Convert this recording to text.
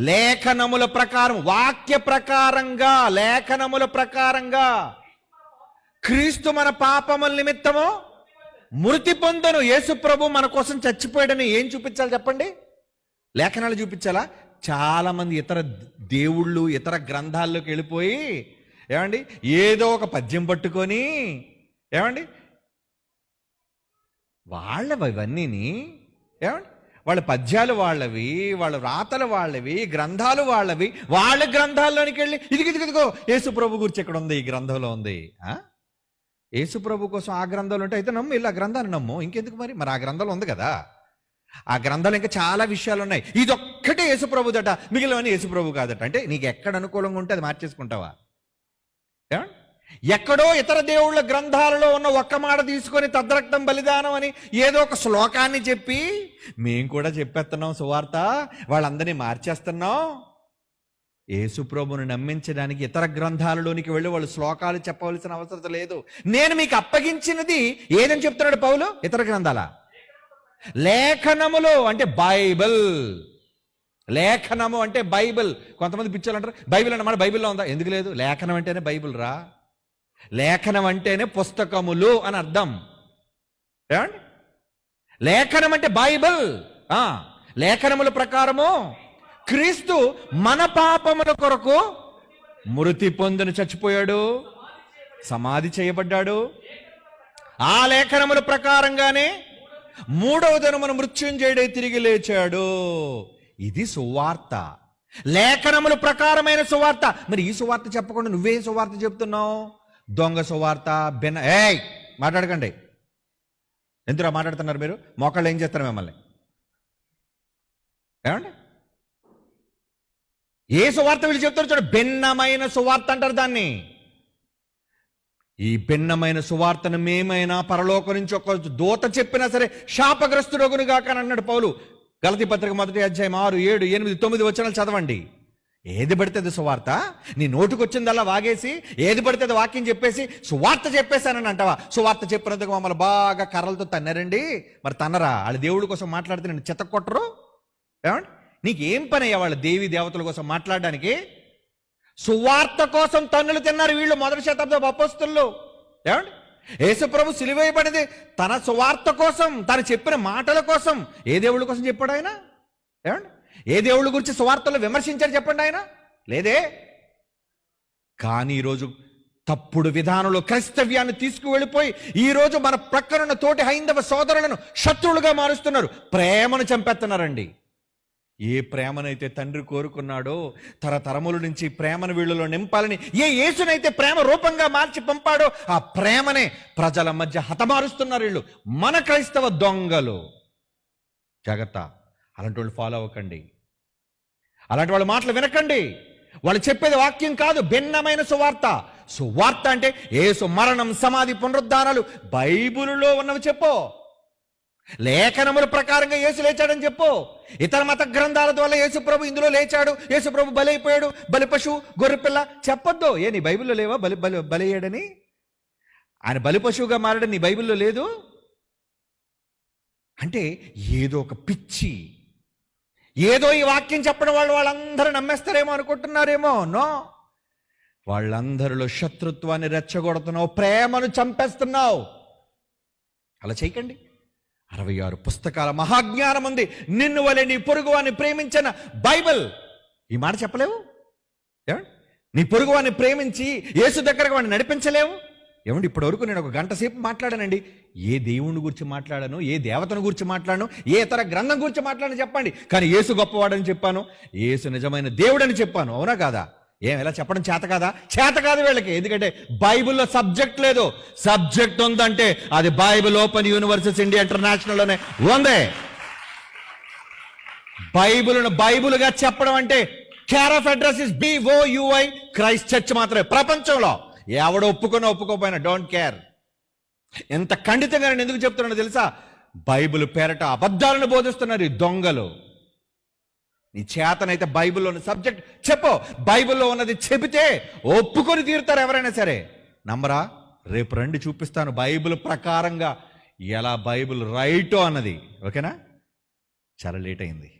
లేఖనముల ప్రకారం, వాక్య ప్రకారంగా, లేఖనముల ప్రకారంగా క్రీస్తు మన పాపముల నిమిత్తము మృతి పొందెను. యేసు ప్రభు మన కోసం చచ్చిపోయాడని ఏం చూపించాలి చెప్పండి? లేఖనాలు చూపించాలా? చాలా మంది ఇతర దేవుళ్ళు, ఇతర గ్రంథాల్లోకి వెళ్ళిపోయి ఏమండి ఏదో ఒక పద్యం పట్టుకొని ఏమండి వాళ్ళవి ఇవన్నీని ఏమండి వాళ్ళ పద్యాలు వాళ్ళవి, వాళ్ళ వ్రాతలు వాళ్ళవి, గ్రంథాలు వాళ్ళవి. వాళ్ళ గ్రంథాల్లోనికి వెళ్ళి ఇదిగో యేసు ప్రభు గురించి ఎక్కడ ఉంది, ఈ గ్రంథంలో ఉంది. యేసు ప్రభు కోసం ఆ గ్రంథాలు ఉంటే అయితే నమ్ము, ఇలా గ్రంథాన్ని నమ్ము, ఇంకెందుకు మరి ఆ గ్రంథంలో ఉంది కదా. ఆ గ్రంథాలు ఇంకా చాలా విషయాలు ఉన్నాయి. ఇదొక్కటే యేసు ప్రభుదట, మిగిలినవన్నీ యేసు ప్రభు కాదట. అంటే నీకు ఎక్కడ అనుకూలంగా ఉంటే అది మార్చేసుకుంటావా? ఎక్కడో ఇతర దేవుళ్ళ గ్రంథాలలో ఉన్న ఒక్క మాట తీసుకొని తద్రక్తం బలిదానం అని ఏదో ఒక శ్లోకాన్ని చెప్పి మేం కూడా చెప్పేస్తున్నాం సువార్త, వాళ్ళందరినీ మార్చేస్తున్నాం. యేసు ప్రభువును నమ్మించడానికి ఇతర గ్రంథాలలోనికి వెళ్ళి వాళ్ళు శ్లోకాలు చెప్పవలసిన అవసరం లేదు. నేను మీకు అప్పగించినది ఏదని చెప్తున్నాడు పౌలు? ఇతర గ్రంథాల లేఖనములు అంటే బైబిల్. లేఖనము అంటే బైబిల్. కొంతమంది పిచ్చోళ్ళు అంటారు బైబిల్ అన్నమాట బైబిల్లో ఉందా? ఎందుకు లేదు? లేఖనం అంటేనే బైబిల్ రా. లేఖనం అంటేనే పుస్తకములు అని అర్థం. ఏమండి? లేఖనం అంటే బైబిల్. లేఖనముల ప్రకారము క్రీస్తు మన పాపముల కొరకు మృతి పొందును, చచ్చిపోయాడు, సమాధి చేయబడ్డాడు. ఆ లేఖనముల ప్రకారంగానే మూడవ దినమున మృత్యుంజయుడై తిరిగి లేచాడు. ఇది సువార్త, లేఖనముల ప్రకారమైన సువార్త. మరి ఈ సువార్త చెప్పకుండా నువ్వే సువార్త చెప్తున్నావు? దొంగ సువార్త, మాట్లాడకండి. ఎందుకు మాట్లాడుతున్నారు మీరు? మోకాళ్ళు ఏం చేస్తారు మిమ్మల్ని? ఏమండి ఏ సువార్త వీళ్ళు చెప్తారు చూడ, భిన్నమైన సువార్త అంటారు దాన్ని. ఈ భిన్నమైన సువార్తను మేమైనా పరలోకం నుంచి ఒక దూత చెప్పినా సరే శాపగ్రస్తుడగును గాక అని అన్నాడు పౌలు. గలతీ పత్రిక 1వ అధ్యాయం 6, 7, 8, 9 వచనాలు చదవండి. ఏది పడితే అది సువార్త? నీ నోటుకు వచ్చిందల్లా వాగేసి ఏది పడితే అది వాక్యం చెప్పేసి సువార్త చెప్పేశానని అంటావా? సువార్త చెప్పినందుకు మమ్మల్ని బాగా కర్రలతో తన్నారండి. మరి తన్నరా? వాళ్ళు దేవుడి కోసం మాట్లాడితే నేను చెత్త కొట్టరు? ఏమండి నీకేం పని అయ్యా వాళ్ళ దేవి దేవతల కోసం మాట్లాడడానికి? సువార్త కోసం తన్నులు తిన్నారు వీళ్ళు, మొదటి శతాబ్దపు అపోస్తలులు. ఏమండి యేసు ప్రభు సిలువేయబడింది తన సువార్త కోసం, తను చెప్పిన మాటల కోసం. ఏ దేవుళ్ళ కోసం చెప్పాడు ఆయన? ఏమండి ఏ దేవుళ్ళ గురించి సువార్తలో విమర్శించారు చెప్పండి ఆయన? లేదే. కానీ ఈరోజు తప్పుడు విధానంలో క్రైస్తవ్యాన్ని తీసుకువెళ్ళిపోయి ఈరోజు మన ప్రక్కనున్న తోటి హైందవ సోదరులను శత్రువులుగా మారుస్తున్నారు, ప్రేమను చంపేస్తున్నారండి. ఏ ప్రేమనైతే తండ్రి కోరుకున్నాడో తరతరముల నుంచి ప్రేమను వీళ్ళలో నింపాలని, ఏ యేసునైతే ప్రేమ రూపంగా మార్చి పంపాడో ఆ ప్రేమనే ప్రజల మధ్య హతమారుస్తున్నారు వీళ్ళు, మన క్రైస్తవ దొంగలు. జాగ్రత్త, అలాంటి వాళ్ళు ఫాలో అవ్వకండి, అలాంటి వాళ్ళ మాటలు వినకండి. వాళ్ళు చెప్పేది వాక్యం కాదు, భిన్నమైన సువార్త. సువార్త అంటే యేసు మరణం, సమాధి, పునరుద్ధానాలు బైబిలులో ఉన్నవి చెప్పు. లేఖనముల ప్రకారంగా యేసు లేచాడని చెప్పు. ఇతర మత గ్రంథాల ద్వారా యేసు ప్రభు ఇందులో లేచాడు, యేసు ప్రభు బలైపోయాడు, బలి పశువు, గొర్రెపిల్ల చెప్పొద్దు. నీ బైబిల్లో లేవా బలయ్యాడని? ఆయన బలి పశువుగా మారడం నీ బైబిల్లో లేదు అంటే ఏదో ఒక పిచ్చి, ఏదో ఈ వాక్యం చెప్పడం వాళ్ళందరూ నమ్మేస్తారేమో అనుకుంటున్నారేమో. నో, వాళ్ళందరిలో శత్రుత్వాన్ని రెచ్చగొడుతున్నావు, ప్రేమను చంపేస్తున్నావు. అలా చేయకండి. 66 పుస్తకాల మహాజ్ఞానం ఉంది. నిన్ను వలె నీ పొరుగువాన్ని ప్రేమించిన బైబిల్. ఈ మాట చెప్పలేవు? నీ పొరుగువాన్ని ప్రేమించి యేసు దగ్గరకు వాడిని నడిపించలేవు? ఏమండి ఇప్పటి వరకు నేను ఒక గంట సేపు మాట్లాడానండి. ఏ దేవుని గురించి మాట్లాడాను, ఏ దేవతను గురించి మాట్లాడాను, ఏ ఇతర గ్రంథం గురించి మాట్లాడని చెప్పండి. కానీ యేసు గొప్పవాడని చెప్పాను, యేసు నిజమైన దేవుడని చెప్పాను. అవునా కాదా? ఇలా చెప్పడం చేత కాదా? చేత కాదు వీళ్ళకి. ఎందుకంటే బైబిల్లో సబ్జెక్ట్ లేదు. సబ్జెక్ట్ ఉందంటే అది బైబిల్ ఓపెన్ యూనివర్సిటీ ఇండియా ఇంటర్నేషనల్లోనే ఉంది. బైబిల్ను బైబిల్గా చెప్పడం అంటే care of address is BOUI Christ church మాత్రమే. ప్రపంచంలో ఎవడో ఒప్పుకోపోయినా డోంట్ కేర్. ఎంత ఖండితంగా నేను ఎందుకు చెప్తున్నానో తెలుసా? బైబిల్ పేరట అబద్ధాలను బోధిస్తున్నారు ఈ దొంగలు. నీ చేతనైతే బైబిల్లోని సబ్జెక్ట్ చెప్పు. బైబిల్లో ఉన్నది చెబితే ఒప్పుకొని తీరుతారు ఎవరైనా సరే. నమ్మరా? రేపు రండి చూపిస్తాను బైబిల్ ప్రకారంగా ఎలా బైబిల్ రైటో అన్నది. ఓకేనా? చాలా లేట్ అయింది.